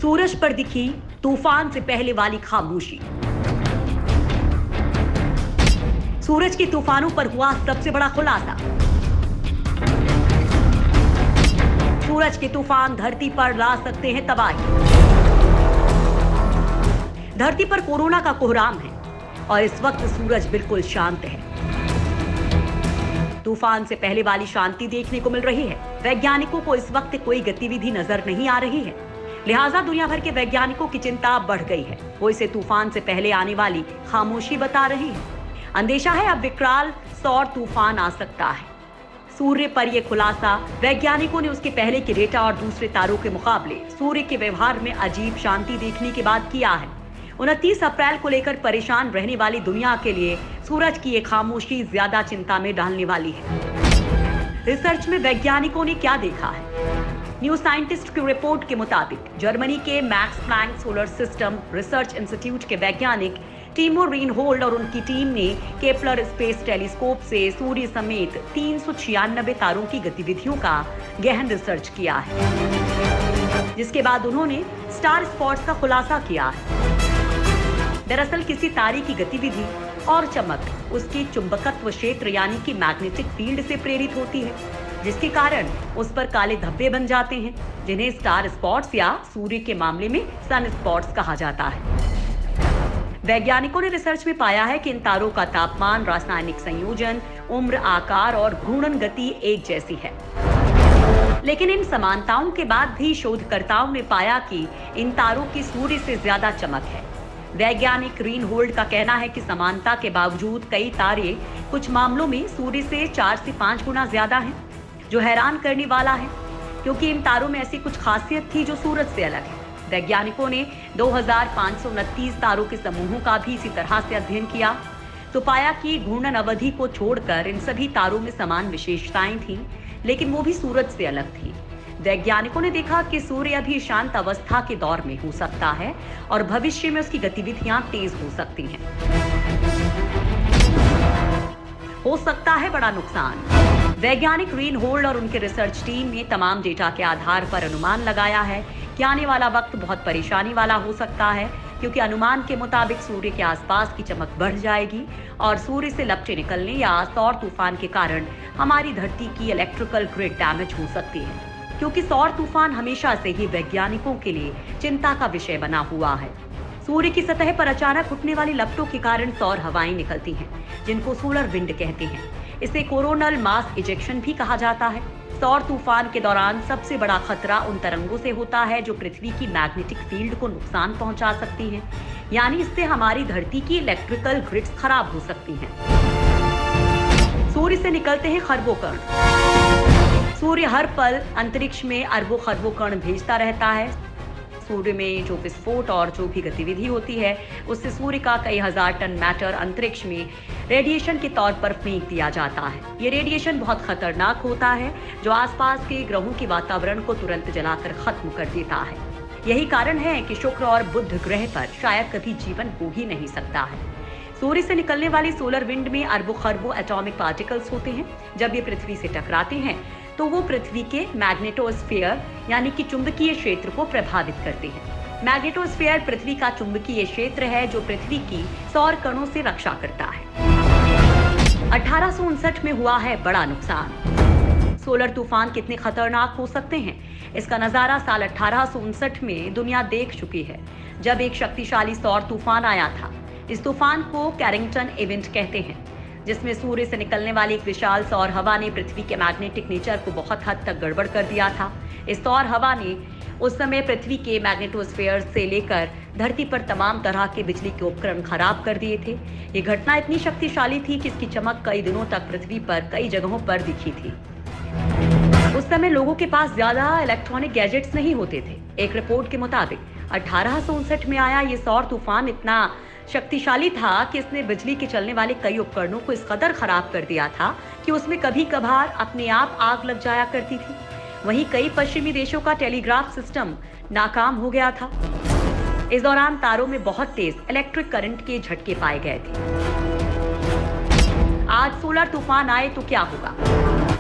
सूरज पर दिखी तूफान से पहले वाली खामोशी। सूरज के तूफानों पर हुआ सबसे बड़ा खुलासा। सूरज के तूफान धरती पर ला सकते हैं तबाही। धरती पर कोरोना का कोहराम है और इस वक्त सूरज बिल्कुल शांत है। तूफान से पहले वाली शांति देखने को मिल रही है। वैज्ञानिकों को इस वक्त कोई गतिविधि नजर नहीं आ रही है, लिहाजा दुनिया भर के वैज्ञानिकों की चिंता बढ़ गई है। वो इसे तूफान से पहले आने वाली खामोशी बता रही है। अंदेशा है अब विकराल सौर तूफान आ सकता है। सूर्य पर यह खुलासा वैज्ञानिकों ने उसके पहले के डेटा और दूसरे तारों के मुकाबले सूर्य के व्यवहार में अजीब शांति देखने के बाद किया है। 29 अप्रैल को लेकर परेशान रहने वाली दुनिया के लिए सूरज की ये खामोशी ज्यादा चिंता में डालने वाली है। रिसर्च में वैज्ञानिकों ने क्या देखा है? न्यू साइंटिस्ट की रिपोर्ट के मुताबिक जर्मनी के Max Planck solar system research institute के वैज्ञानिक टीमो रीनहोल्ड और उनकी टीम ने केपलर स्पेस टेलीस्कोप से सूर्य समेत 396 तारों की गतिविधियों का गहन रिसर्च किया है, जिसके बाद उन्होंने स्टार स्पॉट्स का खुलासा किया है। दरअसल किसी तारे की गतिविधि और चमक उसके चुंबकत्व क्षेत्र यानी कि मैग्नेटिक फील्ड से प्रेरित होती है, जिसके कारण उस पर काले धब्बे बन जाते हैं, जिन्हें स्टार स्पॉट्स या सूर्य के मामले में सन स्पॉट्स कहा जाता है। वैज्ञानिकों ने रिसर्च में पाया है कि इन तारों का तापमान, रासायनिक संयोजन, उम्र, आकार और घूर्णन गति एक जैसी है। लेकिन इन समानताओं के बाद भी शोधकर्ताओं ने पाया कि इन तारों की सूर्य से ज्यादा चमक है। वैज्ञानिक रीनहोल्ड का कहना है कि समानता के बावजूद कई तारे कुछ मामलों में सूर्य से 4 से 5 गुना ज्यादा हैं, जो हैरान करने वाला है, क्योंकि इन तारों में ऐसी कुछ खासियत थी जो सूरज से अलग है। वैज्ञानिकों ने 2529 तारों के समूहों का भी इसी तरह से अध्ययन किया तो पाया कि घूर्णन अवधि को छोड़कर इन सभी तारों में समान विशेषताएं थीं, लेकिन वो भी सूरज से अलग थी। वैज्ञानिकों ने देखा कि सूर्य अभी शांत अवस्था के दौर में हो सकता है और भविष्य में उसकी गतिविधियां तेज हो सकती हैं। हो सकता है बड़ा नुकसान। वैज्ञानिक रीनहोल्ड और उनके रिसर्च टीम ने तमाम डेटा के आधार पर अनुमान लगाया है कि आने वाला वक्त बहुत परेशानी वाला हो सकता है, क्योंकि अनुमान के मुताबिक सूर्य के आसपास की चमक बढ़ जाएगी और सूर्य से लपटें निकलने या सौर तूफान के कारण हमारी धरती की इलेक्ट्रिकल ग्रिड डैमेज हो सकती है, क्योंकि सौर तूफान हमेशा से ही वैज्ञानिकों के लिए चिंता का विषय बना हुआ है। सूर्य की सतह पर अचानक उठने वाली लपटों के कारण सौर हवाएं निकलती हैं, जिनको सोलर विंड कहते हैं। इसे कोरोनल मास इजेक्शन भी कहा जाता है। सौर तूफान के दौरान सबसे बड़ा खतरा उन तरंगों से होता है जो पृथ्वी की मैग्नेटिक फील्ड को नुकसान पहुंचा सकती हैं, यानी इससे हमारी धरती की इलेक्ट्रिकल ग्रिड्स खराब हो सकती हैं। सूर्य से निकलते हैं खरबों कण। सूर्य हर पल अंतरिक्ष में अरबों खरबों कण भेजता रहता है। सूर्य में जो विस्फोट और जो भी गतिविधि होती है, उससे सूर्य का कई हजार टन मैटर अंतरिक्ष में रेडिएशन के तौर पर फेंक दिया जाता है। ये रेडिएशन बहुत खतरनाक होता है, जो आसपास के ग्रहों के वातावरण को तुरंत जलाकर खत्म कर देता है। यही कारण है कि शुक्र और बुध ग्रह पर शायद कभी जीवन हो ही नहीं सकता है। सूर्य से निकलने वाली सोलर विंड में अरबों खरबों एटॉमिक पार्टिकल्स होते हैं। जब ये पृथ्वी से टकराते हैं तो वो पृथ्वी के मैग्नेटोस्फीयर यानी कि चुंबकीय क्षेत्र को प्रभावित करते हैं। मैग्नेटोस्फीयर पृथ्वी का चुंबकीय क्षेत्र है जो पृथ्वी की सौर कणों से रक्षा करता है। 1859 में हुआ है बड़ा नुकसान। सोलर तूफान कितने खतरनाक हो सकते हैं, इसका नजारा साल 1859 में दुनिया देख चुकी है, जब एक शक्तिशाली सौर तूफान आया था। इस तूफान को कैरिंगटन इवेंट कहते हैं, जिसमें सूर्य से निकलने वाली एक विशाल सौर हवा ने पृथ्वी के मैग्नेटिक नेचर को बहुत हद तक गड़बड़ कर दिया था। इस सौर हवा ने उस समय पृथ्वी के मैग्नेटोस्फीयर से लेकर धरती पर तमाम तरह के बिजली के उपकरण खराब कर दिए थे। ये घटना इतनी शक्तिशाली थी कि इसकी चमक कई दिनों तक पृथ्वी पर कई जगहों पर दिखी थी। उस समय लोगों के पास ज्यादा इलेक्ट्रॉनिक गैजेट्स नहीं होते थे। एक रिपोर्ट के मुताबिक 1859 में आया ये सौर तूफान इतना शक्तिशाली था कि इसने बिजली के चलने वाले कई उपकरणों को इस कदर खराब कर दिया था कि उसमें कभी कभार अपने आप आग लग जाया करती थी। वहीं कई पश्चिमी देशों का टेलीग्राफ सिस्टम नाकाम हो गया था। इस दौरान तारों में बहुत तेज इलेक्ट्रिक करंट के झटके पाए गए थे। आज सोलर तूफान आए तो क्या होगा?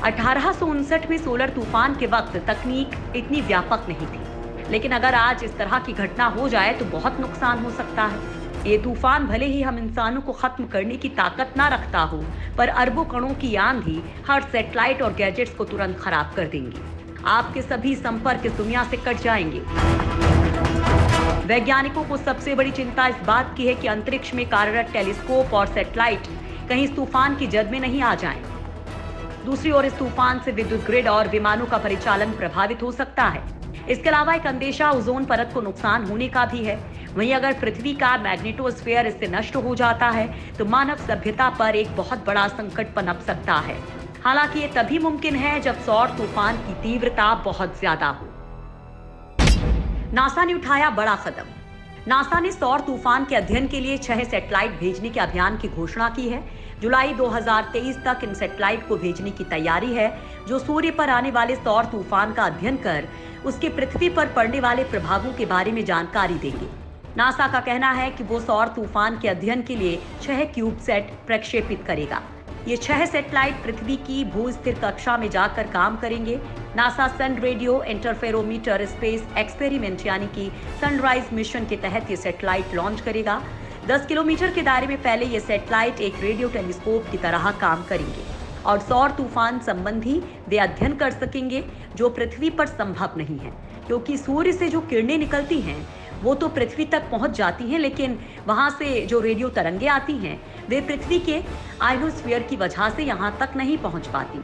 1859 में सोलर तूफान के वक्त तकनीक इतनी व्यापक नहीं थी। लेकिन अगर आज इस तरह की घटना हो जाए तो बहुत नुकसान हो सकता है। ये तूफान भले ही हम इंसानों को खत्म करने की ताकत ना रखता हो, पर अरबों कणों की आंधी हर सैटेलाइट और गैजेट्स को तुरंत खराब कर देंगी। आपके सभी संपर्क इस दुनिया से कट जाएंगे। वैज्ञानिकों को सबसे बड़ी चिंता इस बात की है कि अंतरिक्ष में कार्यरत टेलीस्कोप और सैटेलाइट कहीं इस तूफान की जद में नहीं आ जाएं। दूसरी ओर इस तूफान से विद्युत ग्रिड और विमानों का परिचालन प्रभावित हो सकता है। इसके अलावा एक अंदेशा ओजोन परत को नुकसान होने का भी है। वहीं अगर पृथ्वी का मैग्नेटोस्फीयर इससे नष्ट हो जाता है तो मानव सभ्यता पर एक बहुत बड़ा संकट पनप सकता है। हालांकि ये तभी मुमकिन है जब सौर तूफान की तीव्रता बहुत ज्यादा हो। नासा ने उठाया बड़ा कदम। नासा ने सौर तूफान के अध्ययन के लिए 6 सैटेलाइट भेजने के अभियान की घोषणा की है। जुलाई 2023 तक इन सैटेलाइट को भेजने की तैयारी है, जो सूर्य पर आने वाले सौर तूफान का अध्ययन कर उसके पृथ्वी पर पड़ने वाले प्रभावों के बारे में जानकारी देंगे। नासा का कहना है कि वो सौर तूफान के अध्ययन के लिए 6 क्यूबसैट प्रक्षेपित करेगा। ये 6 सैटेलाइट पृथ्वी की भू-स्थिर कक्षा में जाकर काम करेंगे। नासा सन रेडियो इंटरफेरोमीटर स्पेस एक्सपेरिमेंट यानी कि सनराइज मिशन के तहत ये सैटेलाइट लॉन्च करेगा। 10 किलोमीटर के दायरे में फैले ये सैटेलाइट एक रेडियो टेलीस्कोप की तरह काम करेंगे और सौर तूफान संबंधी वे अध्ययन कर सकेंगे जो पृथ्वी पर संभव नहीं है, क्योंकि सूर्य से जो किरणें निकलती हैं वो तो पृथ्वी तक पहुंच जाती हैं, लेकिन वहां से जो रेडियो तरंगे आती हैं वे पृथ्वी के आयनोस्फीयर की वजह से यहां तक नहीं पहुंच पाती।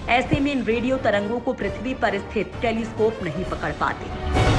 ऐसे में इन रेडियो तरंगों को पृथ्वी पर स्थित टेलीस्कोप नहीं पकड़ पाते।